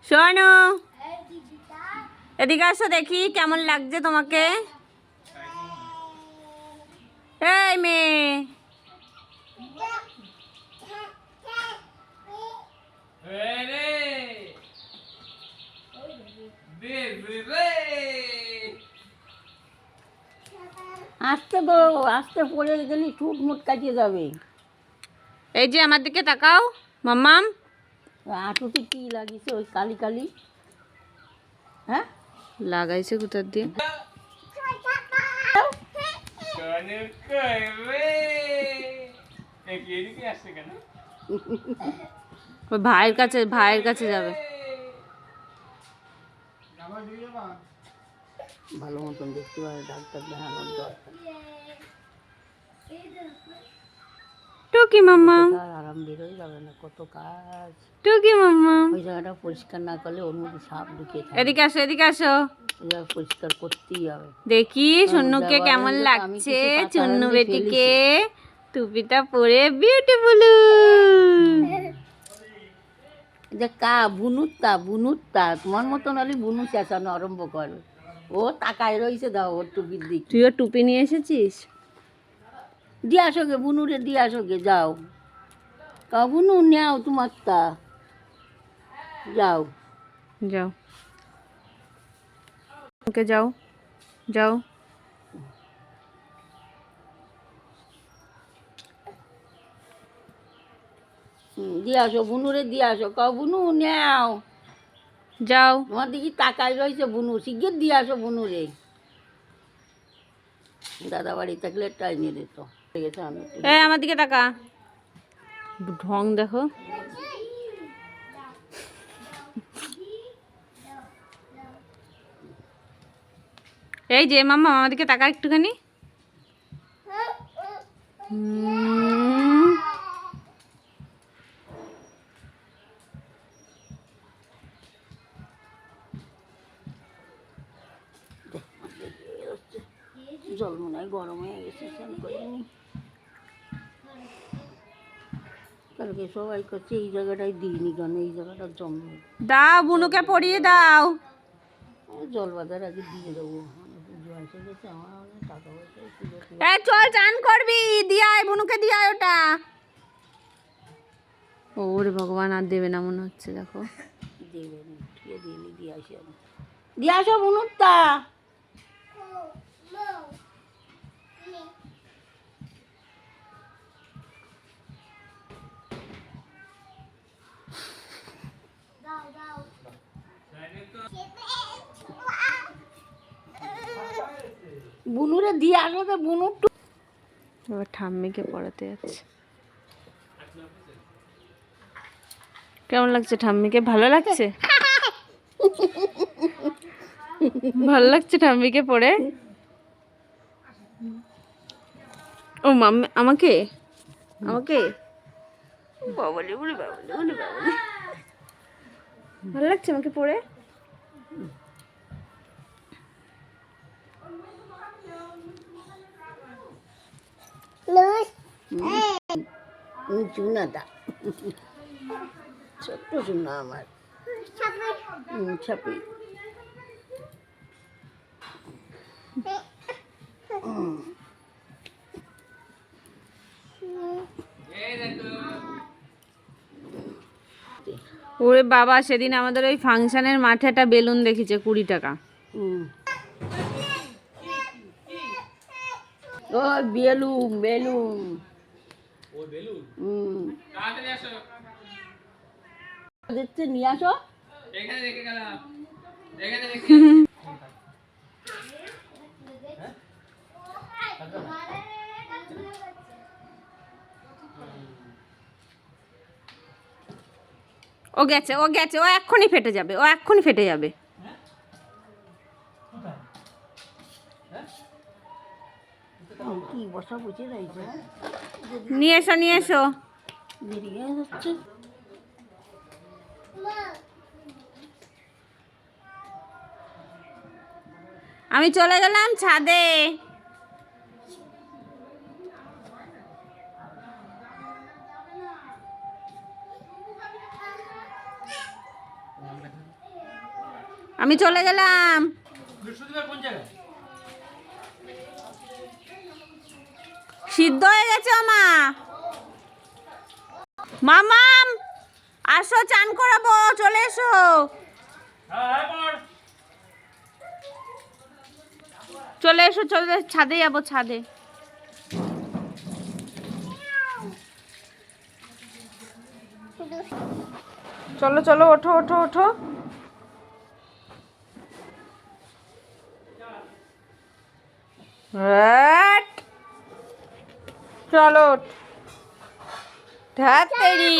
শোনো, এদিকে আসো দেখি কেমন লাগছে তোমাকে। এই মেয়ে, আসতে তো আসতে পড়ে গেলি চুট মুট কাটিয়ে যাবে। এই যে আমার দিকে তাকাও মাম্মাম। আঁটুতে কি লাগিয়েছে ওই কালি কালি? হ্যাঁ, লাগাইছে কোথার দিয়ে? ওই ভাইয়ের কাছে যাবে। ভালো মতন দেখতে পারে, ডাক্তার দেখানোর দরকার। টুকি মাম্মাম, আর আরাম বেরোয় যাবে না, কত কাজ। টুকি মাম্মাম, ওই জায়গাটা পরিষ্কার না করলে ওর মধ্যে সাপ ঢুকিয়ে থাকে। এদিকে আসো, এদিকে আসো। ওই জায়গা পরিষ্কার করতেই হবে। দেখি চুন্নুকে কেমন লাগছে, চুন্নু বেটিকে টুপিটা পরে বিউটিফুল। যে বুনুরটা তোমার মতন হলে বুনু চেঁচানো আরম্ভ করে। ও তাকায় রয়েছে, দাও ওর টুপির দিক। তুইও টুপি নিয়ে এসেছিস? দিয়ে আসো গে বুনুরে, দিয়ে আসো গে, যাও কা বুনু নেও তোমারটা, যাও যাও, ওকে যাও যাও। দিয়ে আসো বুনুরে, দিয়ে আসো কা বুনু নেও। যাও। তোমার দিকে তাকায় রয়েছে বুনু, শিগগির দিয়ে আসো বুনুরে। দাদা বাড়ি থাকলে টাইমে দিত। ঠিক আছে, আমি এই আমার দিকে তাকা, ঢং দেখো। এই যে মাম্মা আমার দিকে তাকা একটুখানি। জল মনে হয় গরম হয়ে গেছে, স্নান করিনি। কালকে সবাই করছে এই জায়গাটায় দিইনি কেন, এই জায়গাটা জমে। দাও, বুনুকে পরিয়ে দাও। জল বাঁধার আগে দিয়ে দেবো, পুজো এসে গেছে, আমার অনেক টাকা পয়সা পুজো। এই চল চান করবি, দিয়ে আয় বুনুকে, দিয়ে আয় ওটা। ওরে ভগবান, আর দেবে না মনে হচ্ছে, দেখো। দেবে না, ঠিক দিয়ে দিয়ে আসি আমি। দিয়ে আসো বুনুরটা। বুনুরে দিয়ে আসো তো, বুনুর এবার ঠাম্মিকে পড়াতে যাচ্ছে। কেমন লাগছে ঠাম্মিকে? ভালো লাগছে? ভালো লাগছে ঠাম্মিকে পড়ে? ও মাম্মি আমাকে আমাকে বাবালি বলি, বাবালি বলি, বাবালি। ভালো লাগছে আমাকে পড়ে? চুনাটা ছোট্ট চুনা আমার, ছাপি। ওরে বাবা, সেদিন আমাদের ওই ফাংশনের মাঠে একটা বেলুন দেখেছে 20 টাকা। ও বেলুন বেলুন দেখতে নিয়ে আসো। ও গেছে, ও গেছে, ও এক্ষুনি ফেটে যাবে, ও এক্ষুনি ফেটে যাবে। কি বসা বুঝে রয়েছে, নিয়ে এসো, নিয়ে এসো। বেরিয়ে যাচ্ছে। আমি চলে গেলাম ছাদে। আমি চলে গেলাম। সিদ্ধ হয়ে গেছে মা। মামাম আসো, চান করাবো, চলে এসো। চলে এসো, চলে ছাদে যাবো, ছাদে। চলো চলো, ওঠো ওঠো ওঠো। চলো ধ্যাত তেরি।